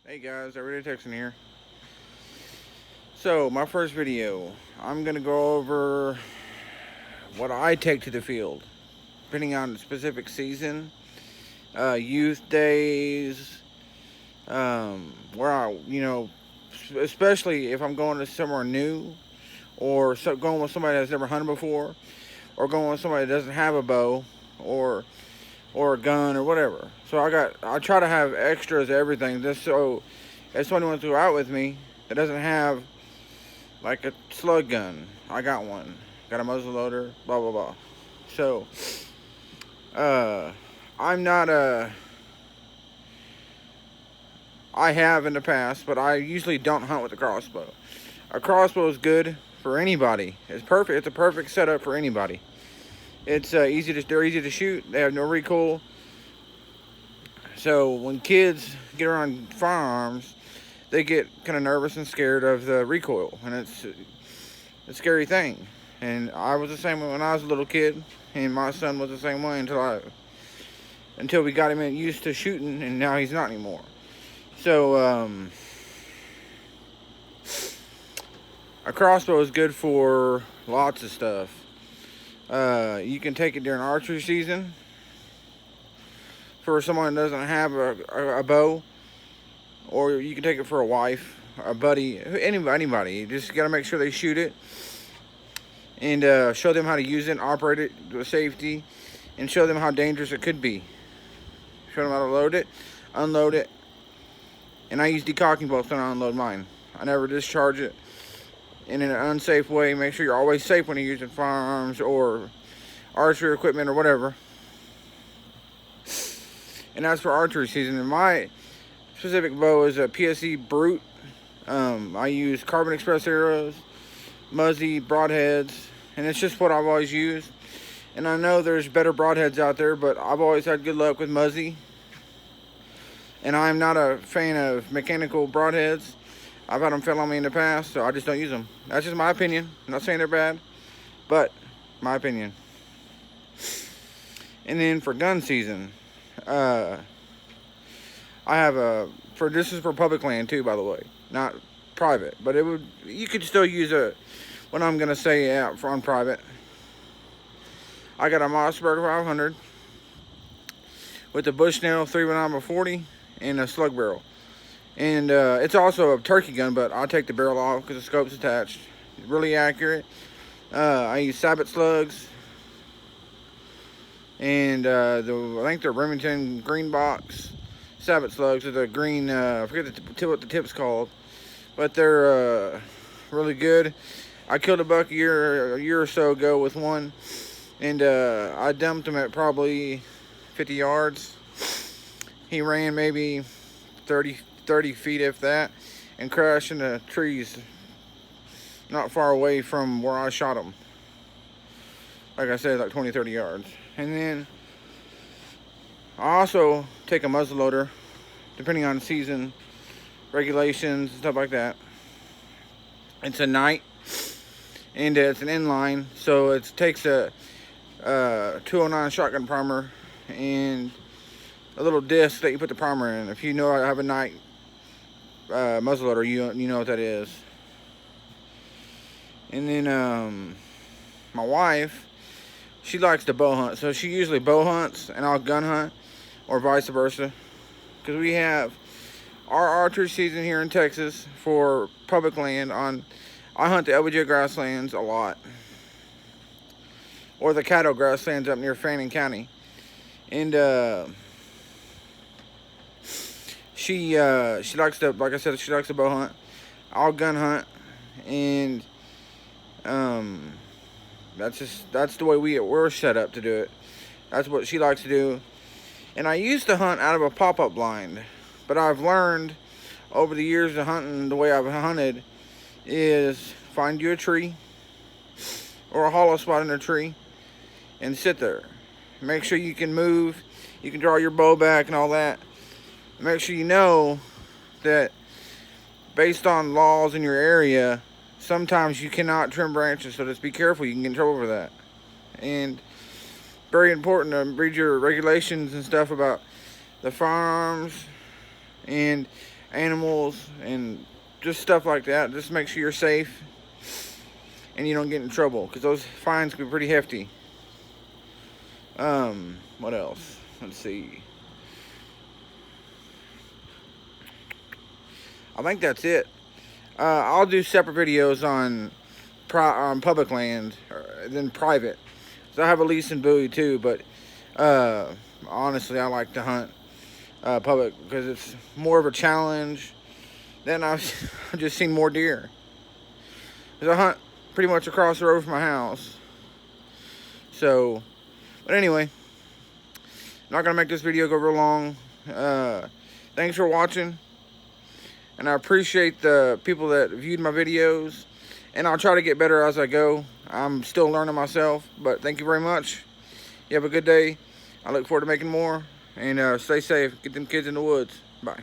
Hey guys, Everyday Texan here. So, my first video, I'm going to go over what I take to the field, depending on the specific season, youth days, where especially if I'm going to somewhere new, or going with somebody that's never hunted before, or going with somebody that doesn't have a bow, or or a gun, or whatever. So I try to have extras, everything, just so if somebody wants to go out with me that doesn't have like a slug gun. I got one. Got a muzzle loader. Blah blah blah. So, uh, I'm not a. I have in the past, but I usually don't hunt with a crossbow. A crossbow is good for anybody. It's perfect. It's a perfect setup for anybody. It's easy to. They're easy to shoot. They have no recoil. So when kids get around firearms, they get kind of nervous and scared of the recoil, and it's a scary thing. And I was the same way when I was a little kid, and my son was the same way until we got him used to shooting, and now he's not anymore. So a crossbow is good for lots of stuff. You can take it during archery season for someone that doesn't have a bow, or you can take it for a wife, a buddy, anybody. You just got to make sure they shoot it, and show them how to use it, and operate it with safety, and show them how dangerous it could be. Show them how to load it, unload it, and I use decocking bolts when I unload mine. I never discharge it in an unsafe way. Make sure you're always safe when you're using firearms or archery equipment or whatever. And that's for archery season. And my specific bow is a PSE Brute. I use Carbon Express arrows, Muzzy broadheads, and it's just what I've always used. And I know there's better broadheads out there, but I've always had good luck with Muzzy. And I'm not a fan of mechanical broadheads. I've had them fail on me in the past, so I just don't use them. That's just my opinion. I'm not saying they're bad, but my opinion. And then for gun season, I have this is for public land too, by the way, not private. But you could still use what I'm gonna say out for on private. I got a Mossberg 500 with a Bushnell 319x40 and a slug barrel. And it's also a turkey gun, but I'll take the barrel off because the scope's attached. Really accurate. I use Sabot slugs. And I think they're Remington Green Box Sabot slugs. They're the green, I forget what the tip's called. But they're really good. I killed a buck a year or so ago with one. And I dumped him at probably 50 yards. He ran maybe 30 feet, if that, and crashed into trees not far away from where I shot him. Like I said, like 20-30 yards. And then I also take a muzzleloader, depending on the season, regulations, and stuff like that. It's a night, and it's an inline, so it takes a 209 shotgun primer and a little disc that you put the primer in. If you know I have a night muzzleloader, you know what that is. And then my wife, she likes to bow hunt, so she usually bow hunts and I'll gun hunt, or vice versa. Because we have our archery season here in Texas for public land. I hunt the LBJ grasslands a lot, or the Caddo grasslands up near Fannin County. And she likes to, like I said, she likes to bow hunt. I'll gun hunt, and that's the way we're set up to do it. That's what she likes to do. And I used to hunt out of a pop-up blind, but I've learned over the years of hunting, the way I've hunted is find you a tree or a hollow spot in a tree and sit there. Make sure you can move, you can draw your bow back and all that. Make sure you know that based on laws in your area, sometimes you cannot trim branches, so just be careful. You can get in trouble for that. And very important to read your regulations and stuff about the firearms, and animals and just stuff like that. Just make sure you're safe and you don't get in trouble, because those fines can be pretty hefty. What else? Let's see. I think that's it. I'll do separate videos on public land than private. So I have a lease and buoy too, but honestly, I like to hunt public because it's more of a challenge. Then I've just seen more deer. Because I hunt pretty much across the road from my house. So, but anyway, not gonna make this video go real long. Thanks for watching, and I appreciate the people that viewed my videos, and I'll try to get better as I go. I'm still learning myself, but thank you very much. You have a good day. I look forward to making more, and stay safe. Get them kids in the woods. Bye.